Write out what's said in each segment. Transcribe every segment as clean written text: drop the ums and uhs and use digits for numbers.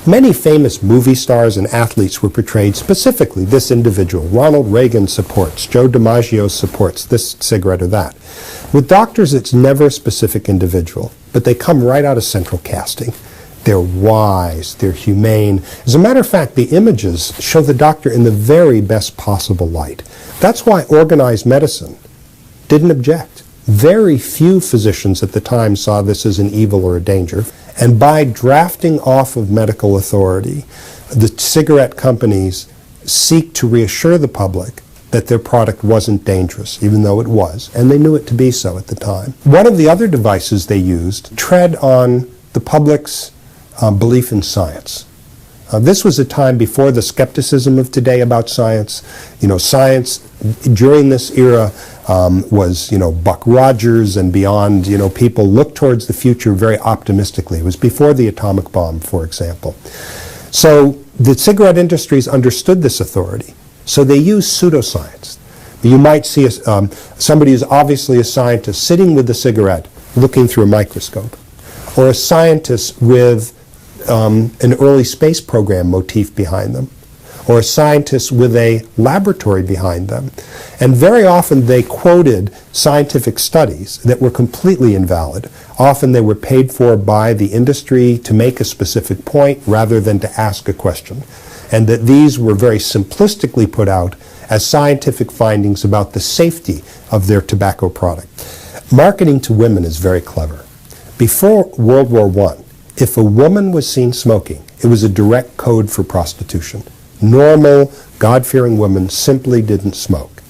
Many famous movie stars and athletes were portrayed specifically. This individual, Ronald Reagan supports, Joe DiMaggio supports this cigarette or that. With doctors, it's never a specific individual, but they come right out of central casting. They're wise, they're humane. As a matter of fact, the images show the doctor in the very best possible light. That's why organized medicine didn't object. Very few physicians at the time saw this as an evil or a danger. And by drafting off of medical authority, the cigarette companies seek to reassure the public that their product wasn't dangerous, even though it was, and they knew it to be so at the time. One of the other devices they used tread on the public's belief in science. This was a time before the skepticism of today about science. You know, science during this era was, you know, Buck Rogers and beyond. You know, people looked towards the future very optimistically. It was before the atomic bomb, for example. So the cigarette industries understood this authority. So they used pseudoscience. You might see somebody who's obviously a scientist sitting with the cigarette looking through a microscope, or a scientist with an early space program motif behind them, or a scientist with a laboratory behind them. And very often they quoted scientific studies that were completely invalid. Often they were paid for by the industry to make a specific point rather than to ask a question. And that these were very simplistically put out as scientific findings about the safety of their tobacco product. Marketing to women is very clever. Before World War I, if a woman was seen smoking, it was a direct code for prostitution. Normal, God-fearing women simply didn't smoke.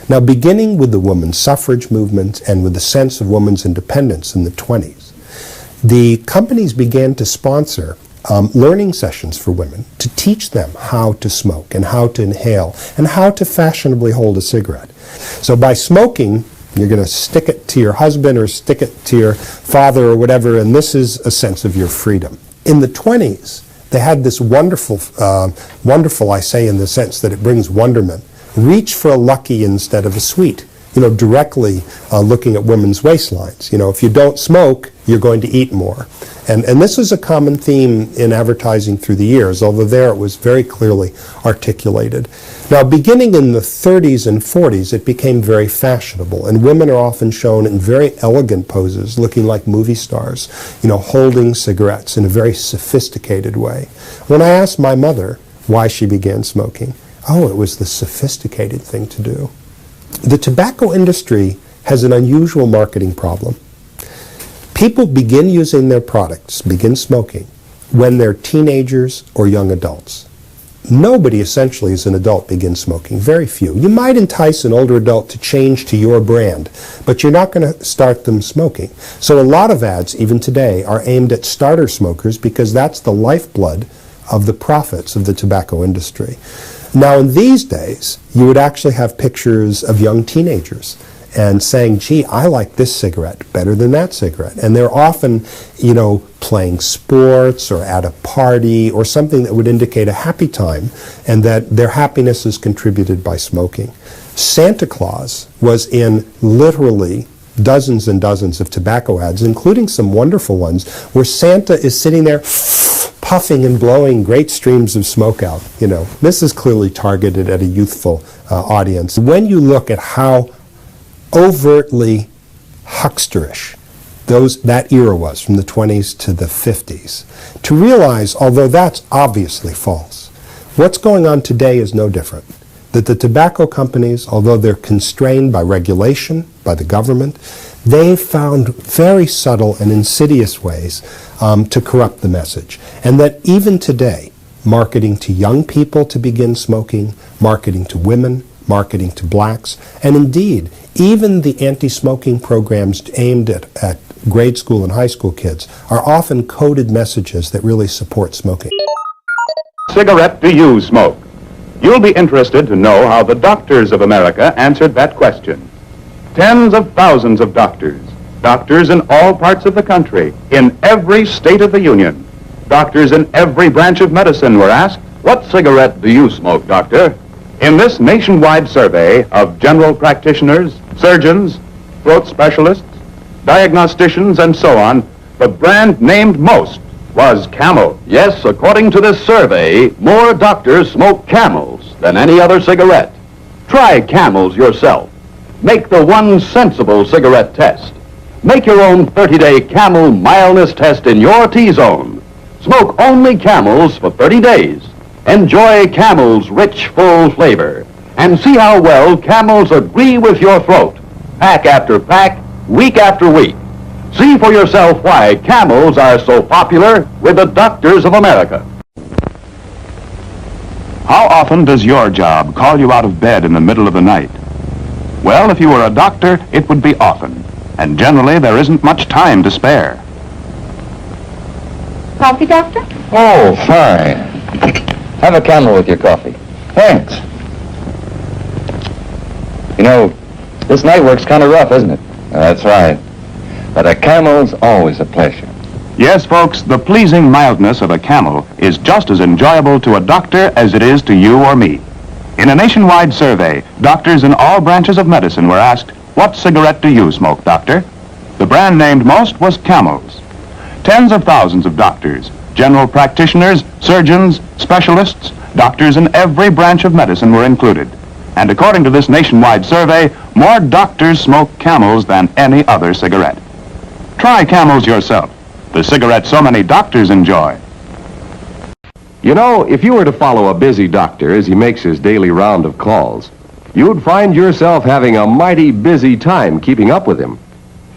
Now, beginning with the women's suffrage movement and with the sense of women's independence in the 20s, the companies began to sponsor learning sessions for women to teach them how to smoke and how to inhale and how to fashionably hold a cigarette. So by smoking, you're going to stick it to your husband or stick it to your father or whatever, and this is a sense of your freedom. In the 20s, they had this wonderful, I say in the sense that it brings wonderment, reach for a lucky instead of a sweet. You know, directly looking at women's waistlines. You know, if you don't smoke, you're going to eat more. And this is a common theme in advertising through the years, although there it was very clearly articulated. Now, beginning in the 30s and 40s, it became very fashionable, and women are often shown in very elegant poses, looking like movie stars, you know, holding cigarettes in a very sophisticated way. When I asked my mother why she began smoking, oh, it was the sophisticated thing to do. The tobacco industry has an unusual marketing problem. People begin using their products, begin smoking, when they're teenagers or young adults. Nobody essentially as an adult begins smoking, very few. You might entice an older adult to change to your brand, but you're not going to start them smoking. So a lot of ads, even today, are aimed at starter smokers because that's the lifeblood of the profits of the tobacco industry. Now in these days, you would actually have pictures of young teenagers and saying, gee, I like this cigarette better than that cigarette. And they're often, you know, playing sports or at a party or something that would indicate a happy time and that their happiness is contributed by smoking. Santa Claus was in literally dozens and dozens of tobacco ads, including some wonderful ones where Santa is sitting there puffing and blowing great streams of smoke out. You know, this is clearly targeted at a youthful audience. When you look at how overtly hucksterish that era was from the 20s to the 50s, to realize, although that's obviously false, what's going on today is no different. That the tobacco companies, although they're constrained by regulation, by the government, they've found very subtle and insidious ways to corrupt the message. And that even today, marketing to young people to begin smoking, marketing to women, marketing to blacks, and indeed, even the anti-smoking programs aimed at grade school and high school kids are often coded messages that really support smoking. Cigarette do you smoke? You'll be interested to know how the doctors of America answered that question. Tens of thousands of doctors in all parts of the country, in every state of the Union. Doctors in every branch of medicine were asked, what cigarette do you smoke, doctor? In this nationwide survey of general practitioners, surgeons, throat specialists, diagnosticians, and so on, the brand named most was Camel. Yes, according to this survey, more doctors smoke Camels than any other cigarette. Try Camels yourself. Make the one sensible cigarette test. Make your own 30-day Camel mildness test in your T-zone. Smoke only Camels for 30 days. Enjoy Camel's rich, full flavor. And see how well Camels agree with your throat. Pack after pack, week after week. See for yourself why Camels are so popular with the doctors of America. How often does your job call you out of bed in the middle of the night? Well, if you were a doctor, it would be often. And generally, there isn't much time to spare. Coffee, Doctor? Oh, fine. Have a Camel with your coffee. Thanks. You know, this night work's kind of rough, isn't it? That's right. But a Camel's always a pleasure. Yes, folks, the pleasing mildness of a Camel is just as enjoyable to a doctor as it is to you or me. In a nationwide survey, doctors in all branches of medicine were asked, "What cigarette do you smoke, doctor?" The brand named most was Camel's. Tens of thousands of doctors, general practitioners, surgeons, specialists, doctors in every branch of medicine were included. And according to this nationwide survey, more doctors smoke Camels than any other cigarette. Try Camels yourself, the cigarette so many doctors enjoy. You know, if you were to follow a busy doctor as he makes his daily round of calls, you'd find yourself having a mighty busy time keeping up with him.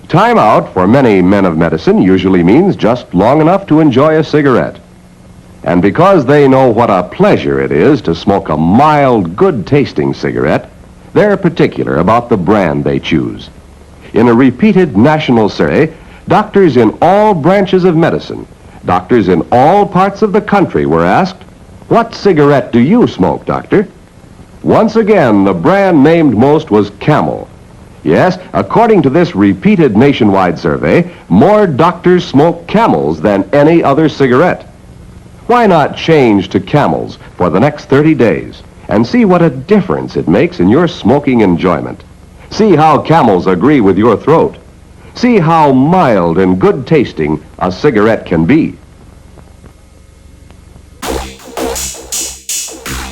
Time out for many men of medicine usually means just long enough to enjoy a cigarette. And because they know what a pleasure it is to smoke a mild, good-tasting cigarette, they're particular about the brand they choose. In a repeated national survey, doctors in all branches of medicine, doctors in all parts of the country were asked, "What cigarette do you smoke, doctor?" Once again, the brand named most was Camel. Yes, according to this repeated nationwide survey, more doctors smoke Camels than any other cigarette. Why not change to Camels for the next 30 days and see what a difference it makes in your smoking enjoyment? See how Camels agree with your throat. See how mild and good tasting a cigarette can be.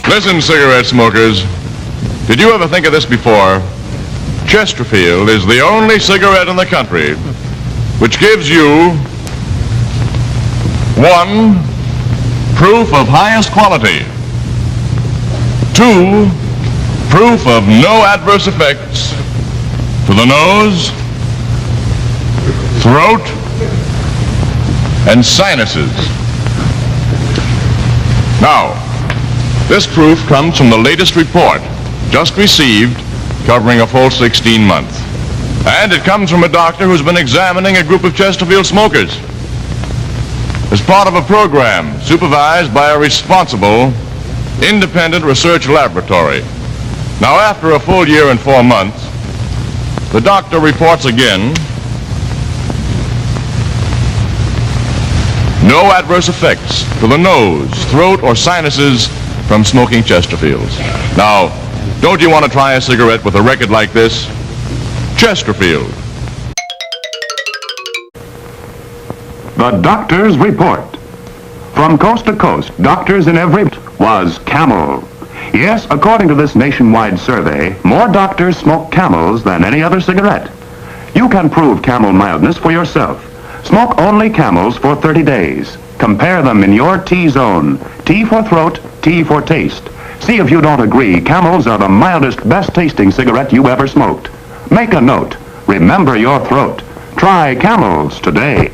Listen, cigarette smokers, did you ever think of this before? Chesterfield is the only cigarette in the country which gives you 1, proof of highest quality, 2, proof of no adverse effects to the nose, throat, and sinuses. Now, this proof comes from the latest report, just received, covering a full 16 months. And it comes from a doctor who's been examining a group of Chesterfield smokers as part of a program supervised by a responsible, independent research laboratory. Now, after a full year and 4 months, the doctor reports again no adverse effects to the nose, throat, or sinuses from smoking Chesterfields. Now, don't you want to try a cigarette with a record like this? Chesterfield. The Doctor's Report. From coast to coast, doctors in every was Camel. Yes, according to this nationwide survey, more doctors smoke Camels than any other cigarette. You can prove Camel mildness for yourself. Smoke only Camels for 30 days. Compare them in your T-zone. T for throat, T for taste. See if you don't agree, Camels are the mildest, best-tasting cigarette you ever smoked. Make a note. Remember your throat. Try Camels today.